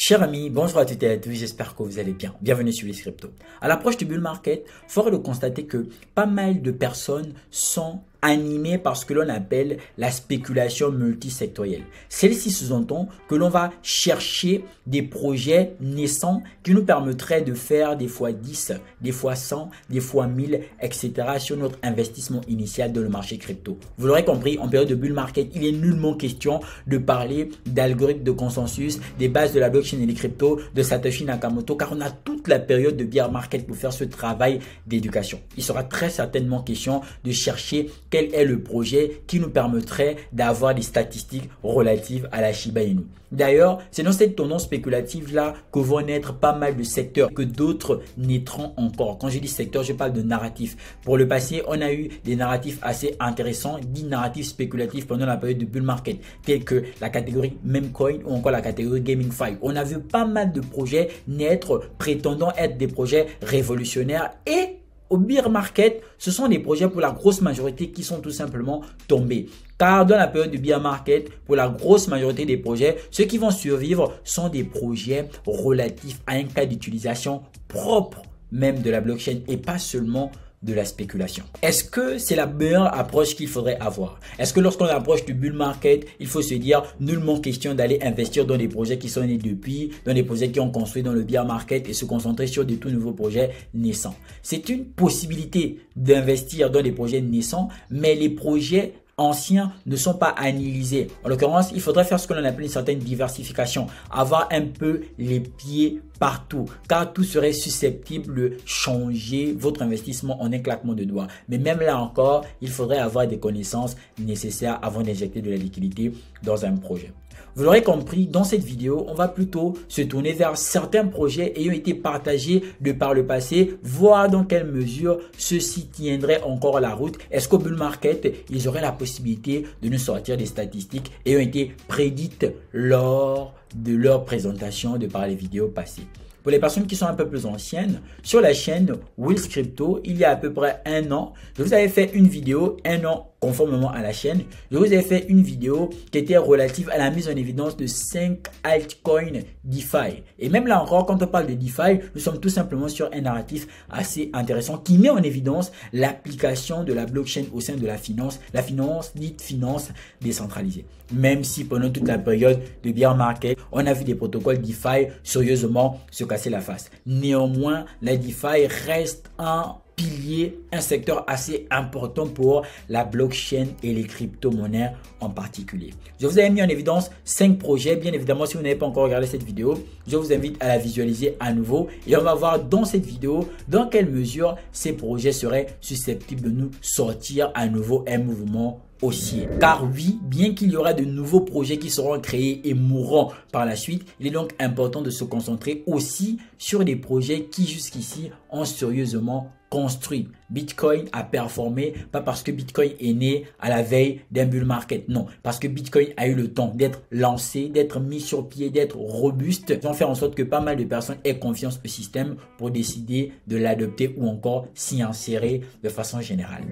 Chers amis, bonjour à toutes et à tous, j'espère que vous allez bien. Bienvenue sur les cryptos. À l'approche du bull market, fort est de constater que pas mal de personnes sont animées par ce que l'on appelle la spéculation multisectorielle. Celle-ci sous-entend que l'on va chercher des projets naissants qui nous permettraient de faire des fois 10, des fois 100, des fois 1000, etc. sur notre investissement initial dans le marché crypto. Vous l'aurez compris, en période de bull market, il est nullement question de parler d'algorithmes de consensus, des bases de la blockchain et des cryptos, de Satoshi Nakamoto, car on a toute la période de bear market pour faire ce travail d'éducation. Il sera très certainement question de chercher quel est le projet qui nous permettrait d'avoir des statistiques relatives à la Shiba Inu. D'ailleurs, c'est dans cette tendance spéculative-là que vont naître pas mal de secteurs, que d'autres naîtront encore. Quand je dis secteur, je parle de narratifs. Pour le passé, on a eu des narratifs assez intéressants, dits narratifs spéculatifs pendant la période de bull market, tels que la catégorie Memecoin ou encore la catégorie GamingFi. On a vu pas mal de projets naître prétendant être des projets révolutionnaires et au bear market, ce sont des projets pour la grosse majorité qui sont tout simplement tombés. Car dans la période du bear market, pour la grosse majorité des projets, ceux qui vont survivre sont des projets relatifs à un cas d'utilisation propre même de la blockchain et pas seulement de la spéculation. Est-ce que c'est la meilleure approche qu'il faudrait avoir? Est-ce que lorsqu'on approche du bull market, il faut se dire nullement question d'aller investir dans des projets qui sont nés depuis, dans des projets qui ont construit dans le bear market et se concentrer sur des tout nouveaux projets naissants? C'est une possibilité d'investir dans des projets naissants, mais les projets anciens ne sont pas analysés. En l'occurrence, il faudrait faire ce que l'on appelle une certaine diversification, avoir un peu les pieds partout, car tout serait susceptible de changer votre investissement en un claquement de doigts. Mais même là encore, il faudrait avoir des connaissances nécessaires avant d'injecter de la liquidité dans un projet. Vous l'aurez compris, dans cette vidéo, on va plutôt se tourner vers certains projets ayant été partagés de par le passé, voir dans quelle mesure ceux-ci tiendraient encore la route. Est-ce qu'au bull market, ils auraient la possibilité de nous sortir des statistiques ayant été prédites lors de leur présentation de par les vidéos passées? Pour les personnes qui sont un peu plus anciennes, sur la chaîne Will's Crypto, il y a à peu près un an, je vous avais fait une vidéo, un an conformément à la chaîne, je vous avais fait une vidéo qui était relative à la mise en évidence de 5 altcoins DeFi. Et même là encore, quand on parle de DeFi, nous sommes tout simplement sur un narratif assez intéressant qui met en évidence l'application de la blockchain au sein de la finance dite finance décentralisée. Même si pendant toute la période de bear market, on a vu des protocoles DeFi sérieusement se casser la face. Néanmoins, la DeFi reste un pilier, un secteur assez important pour la blockchain et les crypto-monnaies en particulier. Je vous avais mis en évidence 5 projets. Bien évidemment, si vous n'avez pas encore regardé cette vidéo, je vous invite à la visualiser à nouveau et on va voir dans cette vidéo dans quelle mesure ces projets seraient susceptibles de nous sortir à nouveau un mouvement haussier. Car oui, bien qu'il y aura de nouveaux projets qui seront créés et mourront par la suite, il est donc important de se concentrer aussi sur des projets qui jusqu'ici ont sérieusement construit. Bitcoin a performé, pas parce que Bitcoin est né à la veille d'un bull market, non, parce que Bitcoin a eu le temps d'être lancé, d'être mis sur pied, d'être robuste. Ils vont faire en sorte que pas mal de personnes aient confiance au système pour décider de l'adopter ou encore s'y insérer de façon générale.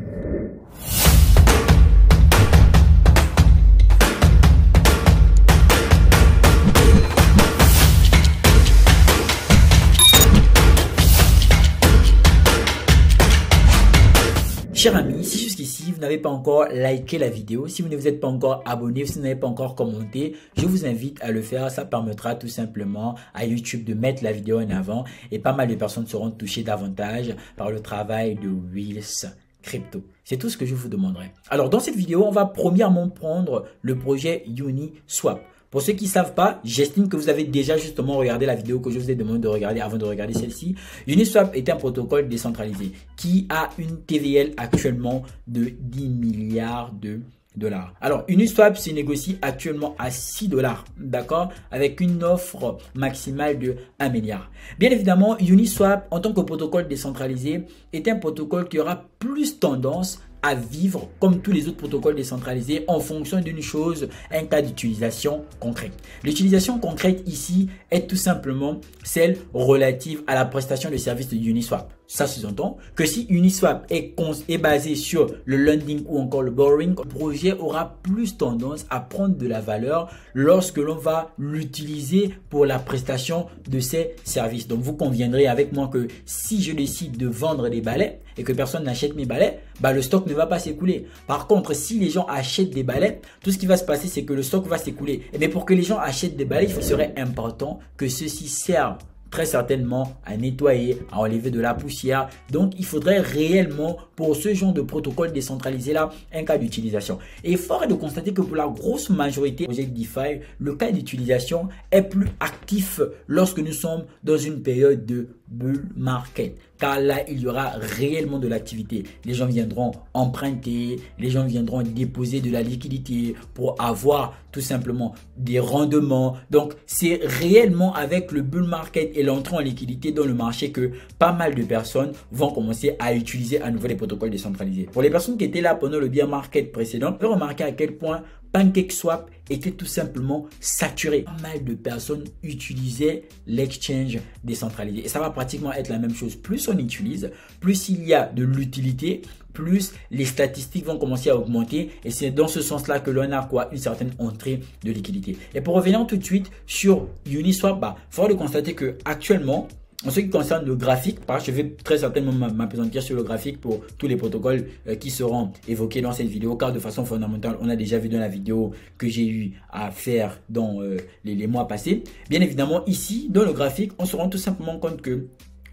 Chers amis, si jusqu'ici vous n'avez pas encore liké la vidéo, si vous ne vous êtes pas encore abonné, si vous n'avez pas encore commenté, je vous invite à le faire. Ça permettra tout simplement à YouTube de mettre la vidéo en avant et pas mal de personnes seront touchées davantage par le travail de Will's Crypto. C'est tout ce que je vous demanderai. Alors dans cette vidéo, on va premièrement prendre le projet Uniswap. Pour ceux qui ne savent pas, j'estime que vous avez déjà justement regardé la vidéo que je vous ai demandé de regarder avant de regarder celle-ci. Uniswap est un protocole décentralisé qui a une TVL actuellement de 10 milliards de dollars. Alors, Uniswap se négocie actuellement à 6 dollars, d'accord, avec une offre maximale de 1 milliard. Bien évidemment, Uniswap, en tant que protocole décentralisé, est un protocole qui aura plus tendance à vivre comme tous les autres protocoles décentralisés en fonction d'une chose, un cas d'utilisation concrète. L'utilisation concrète ici est tout simplement celle relative à la prestation de services de Uniswap. Ça sous-entend que si Uniswap est basé sur le lending ou encore le borrowing, le projet aura plus tendance à prendre de la valeur lorsque l'on va l'utiliser pour la prestation de ces services. Donc vous conviendrez avec moi que si je décide de vendre des balais et que personne n'achète mes balais, le stock ne va pas s'écouler. Par contre, si les gens achètent des balais, tout ce qui va se passer, c'est que le stock va s'écouler. Mais pour que les gens achètent des balais, il serait important que ceux-ci servent très certainement à nettoyer, à enlever de la poussière. Donc, il faudrait réellement pour ce genre de protocole décentralisé là un cas d'utilisation. Et fort est de constater que pour la grosse majorité des projets DeFi, le cas d'utilisation est plus actif lorsque nous sommes dans une période de bull market. Car là, il y aura réellement de l'activité. Les gens viendront emprunter, les gens viendront déposer de la liquidité pour avoir tout simplement des rendements. Donc, c'est réellement avec le bull market et l'entrée en liquidité dans le marché que pas mal de personnes vont commencer à utiliser à nouveau les protocoles décentralisés. Pour les personnes qui étaient là pendant le bear market précédent, vous pouvez remarquer à quel point PancakeSwap était tout simplement saturé. Pas mal de personnes utilisaient l'exchange décentralisé. Et ça va pratiquement être la même chose. Plus on utilise, plus il y a de l'utilité, plus les statistiques vont commencer à augmenter. Et c'est dans ce sens-là que l'on a une certaine entrée de liquidité. Et pour revenir tout de suite sur Uniswap, il faut de constater que actuellement, en ce qui concerne le graphique, je vais très certainement m'appesantir sur le graphique pour tous les protocoles qui seront évoqués dans cette vidéo, car de façon fondamentale, on a déjà vu dans la vidéo que j'ai eu à faire dans les mois passés. Bien évidemment, ici, dans le graphique, on se rend tout simplement compte que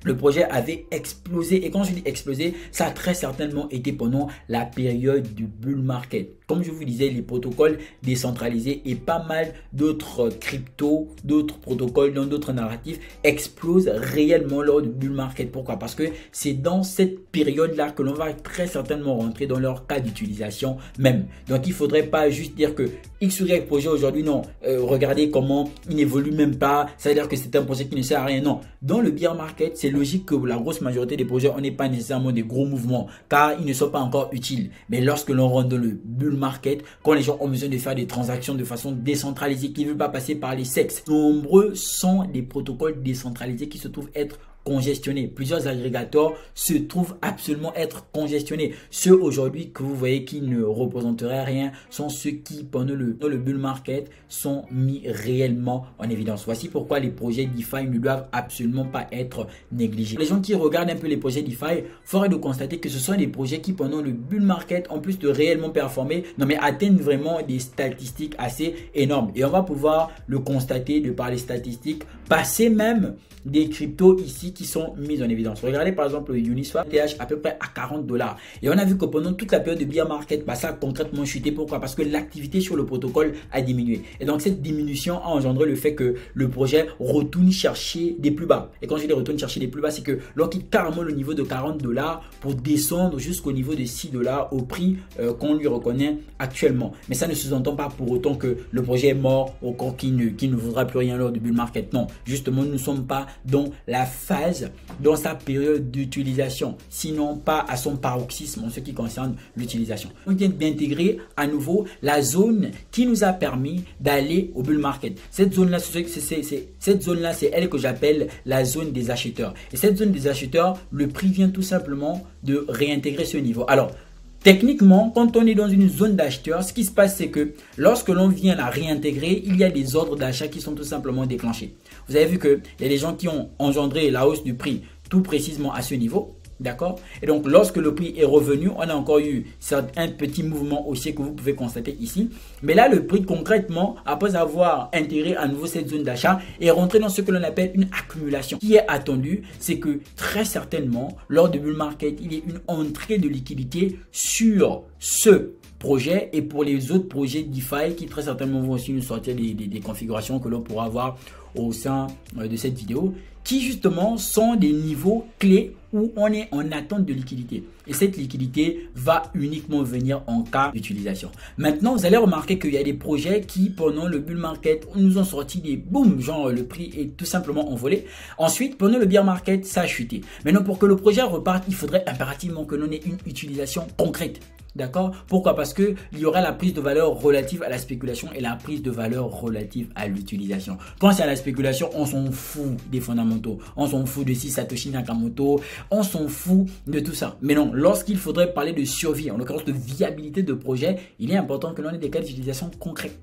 le projet avait explosé. Et quand je dis explosé, ça a très certainement été pendant la période du bull market. Comme je vous disais, les protocoles décentralisés et pas mal d'autres cryptos, d'autres protocoles, dans d'autres narratifs explosent réellement lors du bull market. Pourquoi? Parce que c'est dans cette période-là que l'on va très certainement rentrer dans leur cas d'utilisation même. Donc, il ne faudrait pas juste dire que X ou Y projet aujourd'hui, non. Regardez comment il n'évolue même pas. Ça veut dire que c'est un projet qui ne sert à rien. Non. Dans le bear market, c'est logique que la grosse majorité des projets, on n'est pas nécessairement des gros mouvements car ils ne sont pas encore utiles. Mais lorsque l'on rentre dans le bull market, quand les gens ont besoin de faire des transactions de façon décentralisée, qui ne veulent pas passer par les SEX, nombreux sont des protocoles décentralisés qui se trouvent être congestionnés. Plusieurs agrégateurs se trouvent absolument être congestionnés. Ceux aujourd'hui que vous voyez qui ne représenteraient rien sont ceux qui, pendant le bull market, sont mis réellement en évidence. Voici pourquoi les projets DeFi ne doivent absolument pas être négligés. Les gens qui regardent un peu les projets DeFi, fort est de constater que ce sont des projets qui, pendant le bull market, en plus de réellement performer, atteignent vraiment des statistiques assez énormes. Et on va pouvoir le constater de par les statistiques, passer même des cryptos ici qui sont mises en évidence. Regardez par exemple le Uniswap TH à peu près à $40. Et on a vu que pendant toute la période de bear market, ça a concrètement chuté. Pourquoi? Parce que l'activité sur le protocole a diminué. Et donc cette diminution a engendré le fait que le projet retourne chercher des plus bas. Et quand je dis retourne chercher des plus bas, c'est que l'on quitte carrément le niveau de $40 pour descendre jusqu'au niveau de $6 au prix qu'on lui reconnaît actuellement. Mais ça ne sous-entend pas pour autant que le projet est mort ou qu'il ne vaudra plus rien lors du bull market. Non, justement, nous ne sommes pas dans la phase, dans sa période d'utilisation, sinon pas à son paroxysme en ce qui concerne l'utilisation. On vient d'intégrer à nouveau la zone qui nous a permis d'aller au bull market. Cette zone-là, c'est elle que j'appelle la zone des acheteurs. Et cette zone des acheteurs, le prix vient tout simplement de réintégrer ce niveau. Alors, techniquement, quand on est dans une zone d'acheteurs, ce qui se passe, c'est que lorsque l'on vient la réintégrer, il y a des ordres d'achat qui sont tout simplement déclenchés. Vous avez vu qu'il y a des gens qui ont engendré la hausse du prix tout précisément à ce niveau. D'accord? Et donc, lorsque le prix est revenu, on a encore eu un petit mouvement haussier que vous pouvez constater ici. Mais là, le prix concrètement, après avoir intégré à nouveau cette zone d'achat, est rentré dans ce que l'on appelle une accumulation. Ce qui est attendu, c'est que très certainement, lors du bull market, il y ait une entrée de liquidité sur ce projet et pour les autres projets DeFi qui très certainement vont aussi nous sortir des configurations que l'on pourra voir au sein de cette vidéo, qui justement sont des niveaux clés où on est en attente de liquidité. Et cette liquidité va uniquement venir en cas d'utilisation. Maintenant, vous allez remarquer qu'il y a des projets qui, pendant le bull market, nous ont sorti des boum, genre le prix est tout simplement envolé. Ensuite, pendant le bear market, ça a chuté. Maintenant, pour que le projet reparte, il faudrait impérativement que l'on ait une utilisation concrète. D'accord? Pourquoi? Parce qu'il y aura la prise de valeur relative à la spéculation et la prise de valeur relative à l'utilisation. Quand c'est à la spéculation, on s'en fout des fondamentaux. On s'en fout de si Satoshi Nakamoto. On s'en fout de tout ça. Mais non, lorsqu'il faudrait parler de survie, en l'occurrence de viabilité de projet, il est important que l'on ait des cas d'utilisation concrets.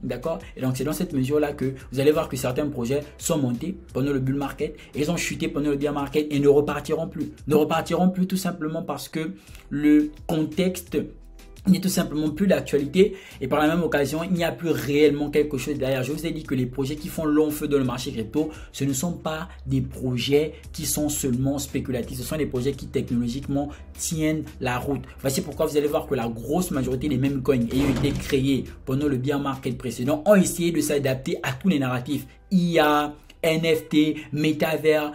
D'accord? Et donc, c'est dans cette mesure-là que vous allez voir que certains projets sont montés pendant le bull market et ils ont chuté pendant le bear market et ne repartiront plus. Ne repartiront plus tout simplement parce que le contexte n'est tout simplement plus d'actualité et par la même occasion, il n'y a plus réellement quelque chose derrière. Je vous ai dit que les projets qui font long feu dans le marché crypto, ce ne sont pas des projets qui sont seulement spéculatifs. Ce sont des projets qui technologiquement tiennent la route. Voici pourquoi vous allez voir que la grosse majorité des mêmes coins ayant été créés pendant le bear market précédent ont essayé de s'adapter à tous les narratifs. IA, NFT, métavers,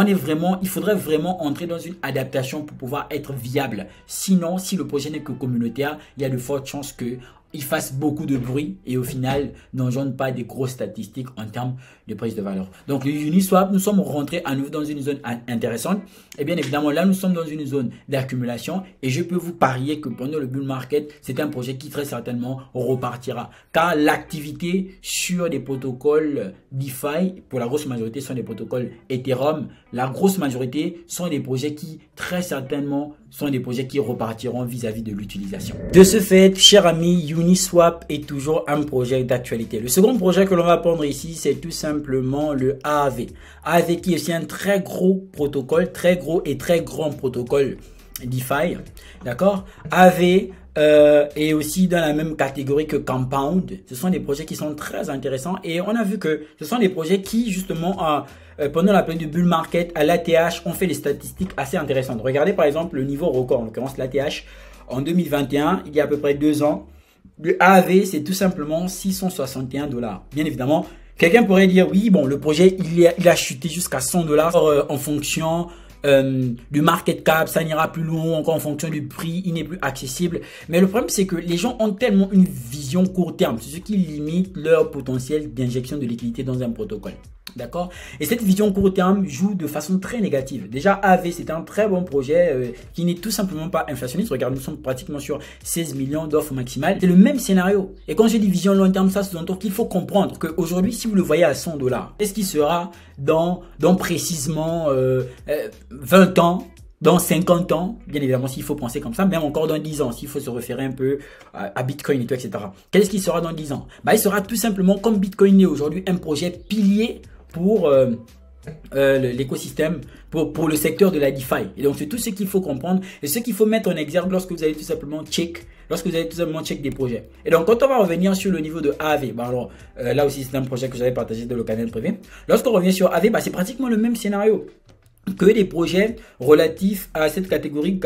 il faudrait vraiment entrer dans une adaptation pour pouvoir être viable. Sinon, si le projet n'est que communautaire, il y a de fortes chances qu'il fasse beaucoup de bruit et au final n'engendre pas des grosses statistiques en termes de prise de valeur. Donc le Uniswap, nous sommes rentrés à nouveau dans une zone intéressante et bien évidemment là nous sommes dans une zone d'accumulation et je peux vous parier que pendant le bull market c'est un projet qui très certainement repartira car l'activité sur des protocoles DeFi pour la grosse majorité sont des protocoles Ethereum, la grosse majorité sont des projets qui très certainement sont des projets qui repartiront vis-à-vis de l'utilisation. De ce fait, cher ami, Uniswap est toujours un projet d'actualité. Le second projet que l'on va prendre ici, c'est tout simplement le AAV. AAV qui est aussi un très gros protocole, très gros et très grand protocole DeFi. D'accord? AAV est aussi dans la même catégorie que Compound. Ce sont des projets qui sont très intéressants et on a vu que ce sont des projets qui justement pendant la période du bull market à l'ATH ont fait des statistiques assez intéressantes. Regardez par exemple le niveau record, en l'occurrence l'ATH en 2021, il y a à peu près 2 ans. Le AAV c'est tout simplement 661 $. Bien évidemment, quelqu'un pourrait dire oui bon le projet il a chuté jusqu'à 100 $ en fonction du market cap, ça n'ira plus loin encore en fonction du prix, il n'est plus accessible. Mais le problème, c'est que les gens ont tellement une vision court terme, c'est ce qui limite leur potentiel d'injection de liquidité dans un protocole. D'accord? Et cette vision court terme joue de façon très négative. Déjà, AV, c'est un très bon projet qui n'est tout simplement pas inflationniste. Regarde, nous sommes pratiquement sur 16 millions d'offres maximales. C'est le même scénario. Et quand je dis vision long terme, ça sous-entend qu'il faut comprendre qu'aujourd'hui, si vous le voyez à 100 $, est-ce qu'il sera dans précisément 20 ans, dans 50 ans, bien évidemment, s'il faut penser comme ça, même encore dans 10 ans, s'il faut se référer un peu à Bitcoin et tout, etc. Qu'est-ce qu'il sera dans 10 ans? Il sera tout simplement comme Bitcoin est aujourd'hui, un projet pilier pour l'écosystème, pour le secteur de la DeFi. Et donc, c'est tout ce qu'il faut comprendre et ce qu'il faut mettre en exergue lorsque vous allez tout simplement check des projets. Et donc, quand on va revenir sur le niveau de AAV, alors là aussi, c'est un projet que j'avais partagé dans le canal privé. Lorsqu'on revient sur AAV, c'est pratiquement le même scénario que des projets relatifs à cette catégorie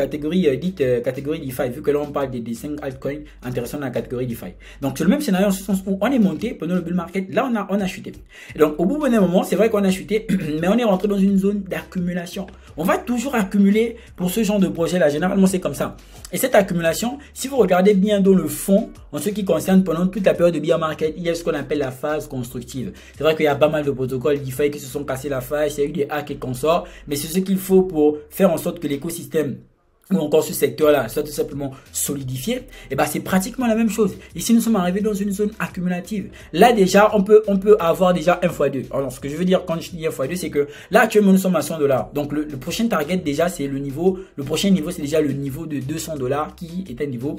dite catégorie DeFi, vu que là on parle des 5 altcoins intéressants dans la catégorie DeFi. Donc c'est le même scénario en ce sens où on est monté pendant le bull market, là on a chuté. Et donc au bout d'un moment, c'est vrai qu'on a chuté, mais on est rentré dans une zone d'accumulation. On va toujours accumuler pour ce genre de projet là, généralement c'est comme ça. Et cette accumulation, si vous regardez bien dans le fond, en ce qui concerne pendant toute la période de bear market, il y a ce qu'on appelle la phase constructive. C'est vrai qu'il y a pas mal de protocoles DeFi qui se sont cassés la face, il y a eu des hacks et consorts, mais c'est ce qu'il faut pour faire en sorte que l'écosystème ou encore ce secteur-là soit tout simplement solidifié. Et c'est pratiquement la même chose. Ici, nous sommes arrivés dans une zone accumulative. Là, déjà, on peut avoir déjà 1x2. Alors, ce que je veux dire quand je dis 1x2, c'est que là, actuellement, nous sommes à 100 $. Donc, le prochain target, déjà, c'est le prochain niveau, c'est déjà le niveau de 200 $ qui est un niveau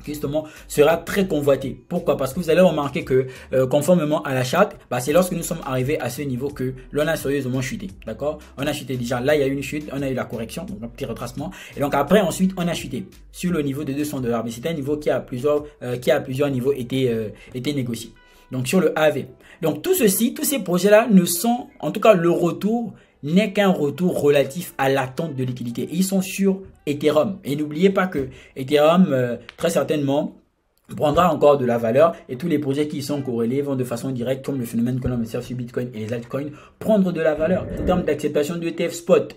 qui justement sera très convoité. Pourquoi? Parce que vous allez remarquer que conformément à la charte, c'est lorsque nous sommes arrivés à ce niveau que l'on a sérieusement chuté. D'accord? On a chuté déjà. Là, il y a eu une chute, on a eu la correction, donc un petit retracement. Et donc après, ensuite, on a chuté sur le niveau de 200 $. Mais c'est un niveau qui a plusieurs niveaux été négocié. Donc sur le AV. Donc tout ceci, tous ces projets-là ne sont, en tout cas le retour n'est qu'un retour relatif à l'attente de liquidité. Et ils sont sur Ethereum. Et n'oubliez pas que Ethereum, très certainement, prendra encore de la valeur et tous les projets qui y sont corrélés vont de façon directe, comme le phénomène que l'on observe sur Bitcoin et les altcoins, prendre de la valeur. En termes d'acceptation de ETF spot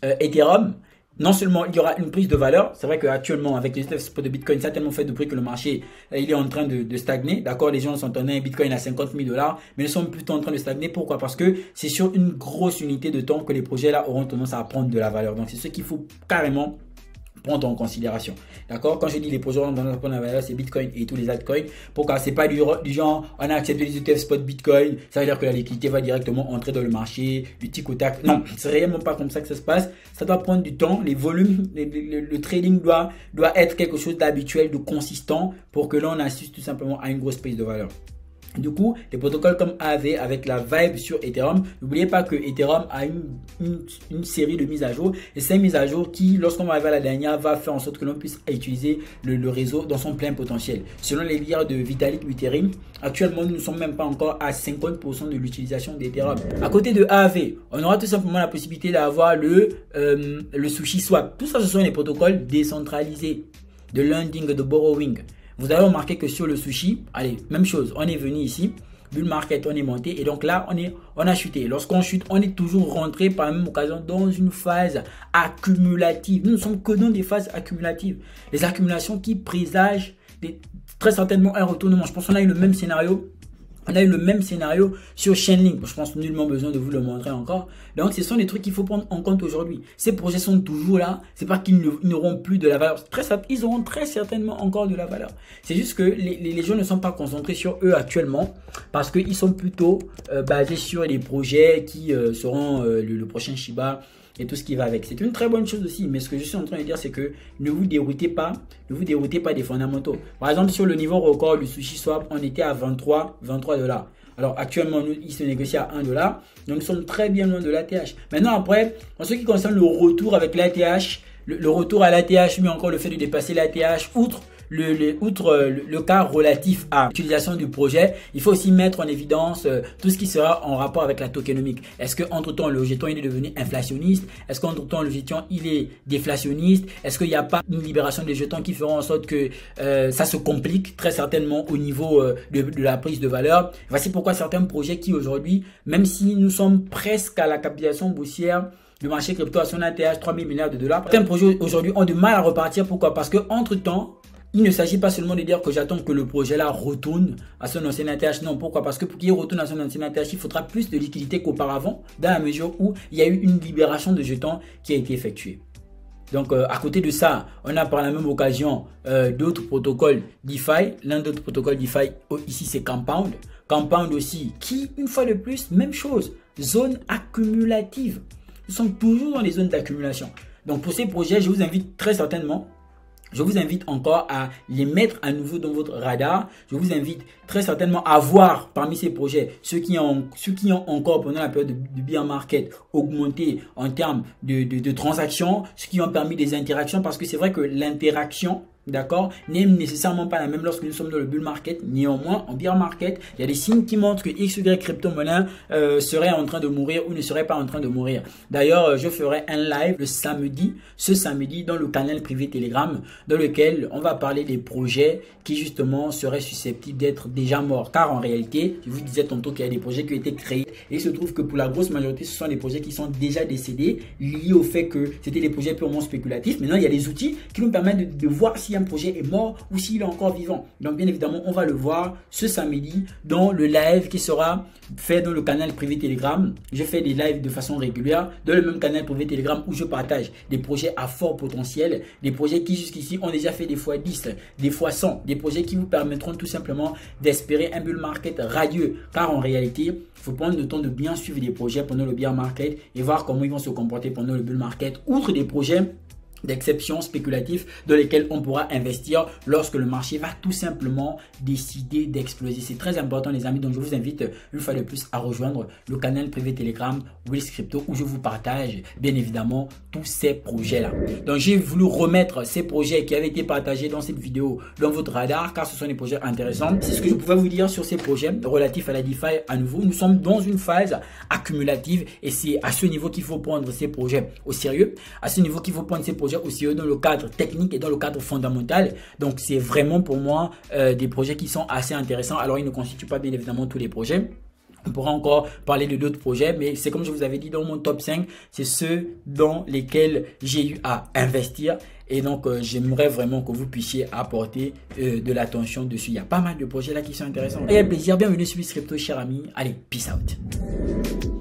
Ethereum, non seulement il y aura une prise de valeur, c'est vrai qu'actuellement avec les ETF spot de Bitcoin, ça a tellement fait de bruit que le marché il est en train de stagner. D'accord, les gens sont en un Bitcoin à 50 000 $, mais ils sont plutôt en train de stagner. Pourquoi? Parce que c'est sur une grosse unité de temps que les projets là auront tendance à prendre de la valeur. Donc c'est ce qu'il faut carrément prendre en considération. D'accord? Quand je dis les projets dans la valeur, c'est Bitcoin et tous les altcoins. Pourquoi? C'est pas du genre, on a accepté les ETF spot Bitcoin, ça veut dire que la liquidité va directement entrer dans le marché, du tic au tac. Non, c'est réellement pas comme ça que ça se passe. Ça doit prendre du temps. Les volumes, le trading doit être quelque chose d'habituel, de consistant pour que l'on assiste tout simplement à une grosse prise de valeur. Du coup, les protocoles comme AAV avec la vibe sur Ethereum, n'oubliez pas que Ethereum a une série de mises à jour et ces mises à jour qui, lorsqu'on va arriver à la dernière, va faire en sorte que l'on puisse utiliser le réseau dans son plein potentiel. Selon les dires de Vitalik Buterin, actuellement, nous ne sommes même pas encore à 50% de l'utilisation d'Ethereum. À côté de AAV, on aura tout simplement la possibilité d'avoir le Sushi Swap. Tout ça, ce sont les protocoles décentralisés de lending, de borrowing. Vous avez remarqué que sur le sushi, allez, même chose, on est venu ici, bull market, on est monté et donc là, on a chuté. Lorsqu'on chute, on est toujours rentré par la même occasion dans une phase accumulative. Nous ne sommes que dans des phases accumulatives. Les accumulations qui présagent très certainement un retournement. Je pense qu'on a eu le même scénario. On a eu le même scénario sur Chainlink. Je pense nullement besoin de vous le montrer encore. Donc, ce sont des trucs qu'il faut prendre en compte aujourd'hui. Ces projets sont toujours là. C'est pas qu'ils n'auront plus de la valeur. Ils auront très certainement encore de la valeur. C'est juste que les gens ne sont pas concentrés sur eux actuellement parce qu'ils sont plutôt basés sur les projets qui seront le prochain Shiba et tout ce qui va avec. C'est une très bonne chose aussi, mais ce que je suis en train de dire, c'est que ne vous déroutez pas des fondamentaux. Par exemple, sur le niveau record du Sushi Swap, on était à 23 $. Alors actuellement, il se négocie à 1 $. Donc nous sommes très bien loin de l'ATH. Maintenant, après, en ce qui concerne le retour avec l'ATH, le retour à l'ATH, mais encore le fait de dépasser l'ATH, outre le cas relatif à l'utilisation du projet, il faut aussi mettre en évidence tout ce qui sera en rapport avec la tokenomique. Est-ce que entre temps le jeton il est devenu inflationniste? Est-ce qu'entre temps le jeton il est déflationniste? Est-ce qu'il n'y a pas une libération des jetons qui feront en sorte que ça se complique très certainement au niveau de la prise de valeur? Voici pourquoi certains projets qui aujourd'hui, même si nous sommes presque à la capitalisation boursière, le marché crypto à son ATH 3 000 milliards $, certains projets aujourd'hui ont du mal à repartir. Pourquoi? Parce que entre temps, il ne s'agit pas seulement de dire que j'attends que le projet là retourne à son ancien ATH. Non, pourquoi? Parce que pour qu'il retourne à son ancien ATH, il faudra plus de liquidité qu'auparavant, dans la mesure où il y a eu une libération de jetons qui a été effectuée. Donc, à côté de ça, on a par la même occasion d'autres protocoles DeFi. L'un d'autres protocoles DeFi, ici, c'est Compound. Compound aussi, qui, une fois de plus, même chose, zone accumulative. Nous sommes toujours dans les zones d'accumulation. Donc, pour ces projets, je vous invite très certainement, je vous invite encore à les mettre à nouveau dans votre radar. Je vous invite très certainement à voir parmi ces projets ceux qui ont encore pendant la période du bear market augmenté en termes de transactions, ceux qui ont permis des interactions, parce que c'est vrai que l'interaction, d'accord, n'est nécessairement pas la même lorsque nous sommes dans le bull market. Néanmoins, en bear market, il y a des signes qui montrent que XY crypto-monnaie serait en train de mourir ou ne serait pas en train de mourir. D'ailleurs, je ferai un live ce samedi, dans le canal privé Telegram, dans lequel on va parler des projets qui justement seraient susceptibles d'être déjà morts. Car en réalité, je vous disais tantôt qu'il y a des projets qui ont été créés et il se trouve que pour la grosse majorité, ce sont des projets qui sont déjà décédés, liés au fait que c'était des projets purement spéculatifs. Maintenant, il y a des outils qui nous permettent de voir si un projet est mort ou s'il est encore vivant. Donc bien évidemment, on va le voir ce samedi dans le live qui sera fait dans le canal privé Telegram. Je fais des lives de façon régulière dans le même canal privé Telegram où je partage des projets à fort potentiel, des projets qui jusqu'ici ont déjà fait des fois 10, des fois 100, des projets qui vous permettront tout simplement d'espérer un bull market radieux. Car en réalité, il faut prendre le temps de bien suivre des projets pendant le bear market et voir comment ils vont se comporter pendant le bull market, outre des projets d'exception spéculatifs dans lesquels on pourra investir lorsque le marché va tout simplement décider d'exploser. C'est très important les amis, donc je vous invite une fois de plus à rejoindre le canal privé Telegram Wills Crypto où je vous partage bien évidemment tous ces projets là. Donc j'ai voulu remettre ces projets qui avaient été partagés dans cette vidéo dans votre radar car ce sont des projets intéressants. C'est ce que je pouvais vous dire sur ces projets relatifs à la DeFi. À nouveau, nous sommes dans une phase accumulative et c'est à ce niveau qu'il faut prendre ces projets au sérieux, à ce niveau qu'il faut prendre ces projets projets aussi dans le cadre technique et dans le cadre fondamental. Donc, c'est vraiment pour moi des projets qui sont assez intéressants. Alors, ils ne constituent pas bien évidemment tous les projets. On pourra encore parler de d'autres projets, mais c'est comme je vous avais dit dans mon top 5, c'est ceux dans lesquels j'ai eu à investir. Et donc, j'aimerais vraiment que vous puissiez apporter de l'attention dessus. Il y a pas mal de projets là qui sont intéressants. Et un plaisir, bienvenue sur Crypto, cher ami. Allez, peace out.